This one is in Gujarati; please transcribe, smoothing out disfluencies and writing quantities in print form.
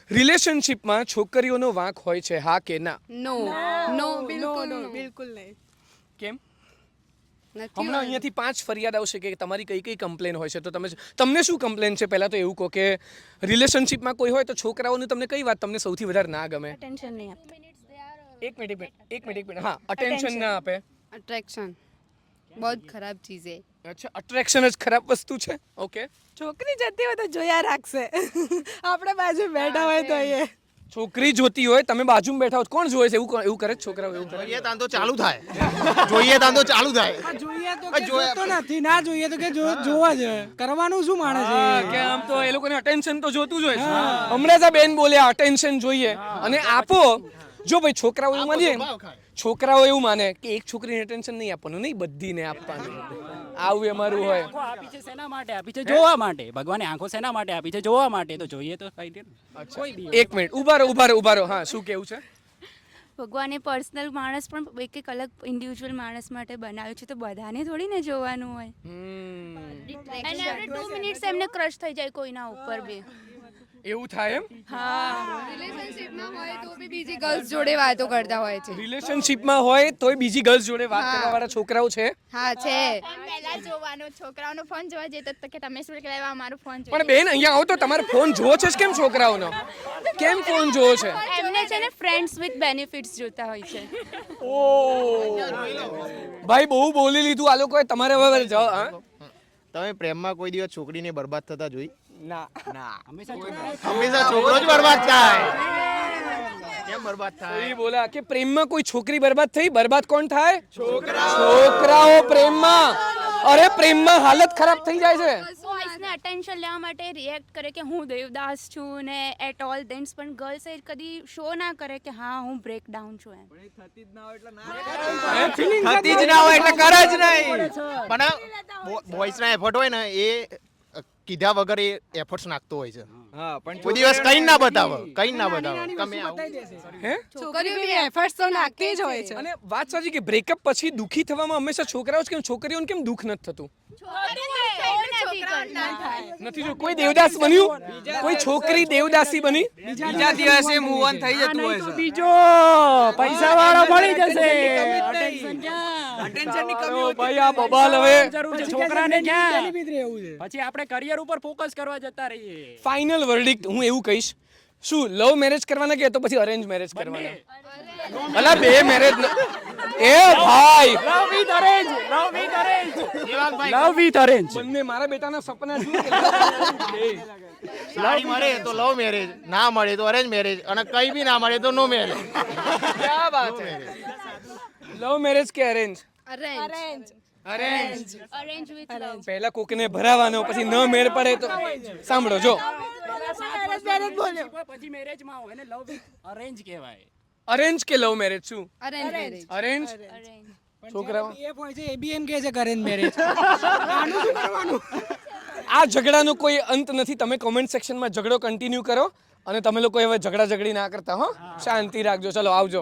રિલેશનશિપમાં છોકરીઓનો વાંક હોય છે, હા કે ના? નો નો બિલકુલ નહીં. કેમ? નથી હમણાં અહીંયાથી 5 ફરિયાદ આવશે કે તમારી કઈ કઈ કમ્પ્લેન હોય છે, તો તમને શું કમ્પ્લેન છે? પહેલા તો એવું કહો કે રિલેશનશિપમાં કોઈ હોય તો છોકરાઓનું તમને કઈ વાત તમને સૌથી વધારે ના ગમે? ટેન્શન નહીં આપતા. એક મિનિટ હા, અટેન્શન ના આપે. अट्रैक्शन बहुत खराब चीज़ है. અચ્છા, અટ્રેક્શન જ ખરાબ વસ્તુ છે. ઓકે, છોકરી જતી હોય તો જોયા રાખશે. આપણે બાજુ બેઠા હોય તો એ છોકરી જોતી હોય, તમે બાજુમાં બેઠા હો, કોણ જોવે છે? એવું કરે છે છોકરાઓ? એવું કરે? જોઈએ તાન તો ચાલુ થાય. જોઈએ તાન તો ચાલુ થાય. જોઈએ તો કે જોતો નથી, ના જોઈએ તો કે જોવા જ કરવાનું શું માણસ છે. હા, કે આમ તો એ લોકોને અટેન્શન તો જોતું જ હોય છે. હમણાં જ આ બેન બોલ્યા અટેન્શન જોઈએ અને આપો. જો ભાઈ છોકરાઓ એવું માને, છોકરાઓ એવું માને કે એક છોકરીને અટેન્શન નહીં આપવાનું, નહીં બધાને આપવાનું. આવું અમારું હોય. આંખો આપી છે શેના માટે આપી છે? જોવા માટે. ભગવાને આંખો શેના માટે આપી છે? જોવા માટે. તો જોઈએ તો કઈ કોઈ બી. એક મિનિટ ઉભા રહો. હા, શું કેવું છે? ભગવાને પર્સનલ માણસ પણ એક એક અલગ ઇન્ડિવિજ્યુઅલ માણસ માટે બનાવ્યું છે, તો બધાને થોડી ને જોવાનું હોય. અને એવરી 2 મિનિટ્સ એમને ક્રશ થઈ જાય કોઈના ઉપર બી. એવું થાય એમ? હા, રિલેશનશિપમાં હોય તો બી બીજી ગર્લ્સ જોડે વાતો કરતા હોય છે. રિલેશનશિપમાં હોય તોય બીજી ગર્લ્સ જોડે વાત કરવા વાળા છોકરાઓ છે. હા છે. પહેલા જોવાનો છોકરાઓનો ફોન જોવા જતો તો કે તમે શું કહેવા અમારો ફોન જોઈએ. પણ બેન અહીંયા આવો તો તમારે ફોન જોવો છે કેમ? છોકરાઓનો કેમ ફોન જોવો છે? એમને છે ને ફ્રેન્ડ્સ વિથ બેનિફિટ્સ જોતા હોય છે. ભાઈ બહુ બોલી લીધું આ લોકોએ. તમારે હવે જાઓ. હા, તમે પ્રેમમાં કોઈ દિવસ છોકરીને બરબાદ થતા જોઈ? ના. હંમેશા છોકરો જ બરબાદ થાય. કેમ બરબાદ થાય? એ બોલા કે પ્રેમમાં કોઈ છોકરી બરબાદ થઈ? બરબાદ કોણ થાય? છોકરાઓ પ્રેમમાં. અરે પ્રેમમાં હાલત ખરાબ થઈ જાય છે. બોયઝને અટેન્શન લેવા માટે રિએક્ટ કરે કે હું દેવદાસ છું ને એટ ઓલ ધેન્સ, પણ ગર્લ્સ એ કદી શો ના કરે કે હા હું બ્રેકડાઉન છું એમ. થતી જ ના હોય એટલે કરે જ નહીં. પણ બોયઝના એફર્ટ હોય ને એ કીધા વગર એ એફર્ટ્સ નાખતો હોય છે. હા, પણ કોઈ દિવસ કઈ ના બતાવો. તમે હે? છોકરીઓ બી એફર્ટ્સ તો નાખતી જ હોય છે. અને વાત સાચી કે બ્રેકઅપ પછી દુખી થવામાં હંમેશા છોકરાઓ જ કેમ? છોકરીઓને કેમ દુઃખ નથી થતું? નથી જો કોઈ દેવદાસ બન્યું? કોઈ છોકરી દેવદાસી બની? બીજા દિવસે મૂવ ઓન થઈ જતું હોય છે. બીજો પૈસા વાળો મળી જશે. અટેન્શન ની કમી ભાઈ આ બબાલ હવે જરૂર છે છોકરાને ક્યાં? રહેવું છે. પછી આપણે કરિયર ઉપર ફોકસ કરવા જતા રહીએ. ફાઇનલ વર્ડિક્ટ હું એવું કહીશ, શું લવ મેરેજ કરવાના કે તો પછી અરેન્જ મેરેજ કરવાના? અલા બે મેરેજ એ ભાઈ love with arrange. Love with arrange. બંને મારા બેટાના સપના છે. સાડી મળે તો લવ મેરેજ, ના મળે તો અરેન્જ મેરેજ, અને કઈ બી ના મળે તો નો મેરેજ. ક્યા વાત છે? લવ મેરેજ કે arrange? Arrange. Arrange with love. પહેલા કોકને ભરાવાનો, પછી ન મેળ પડે તો સાંભળો જો પછી મેરેજમાં હોય ને લવ વિથ અરેન્જ કહેવાય. અરેન્જ કે લવ મેરેજ? શું અરેન્જ મેરેજ. અરેન્જ? છોકરાઓ પીએફ હોય છે એ બી એમ કહે છે અરેન્જ મેરેજ. આનું શું કરવાનું? આ ઝઘડાનો કોઈ અંત નથી. તમે કોમેન્ટ સેક્શનમાં ઝઘડો કન્ટિન્યુ કરો અને તમે લોકો હવે ઝઘડા ઝઘડી ના કરતા હો. શાંતિ રાખજો. ચલો આવજો.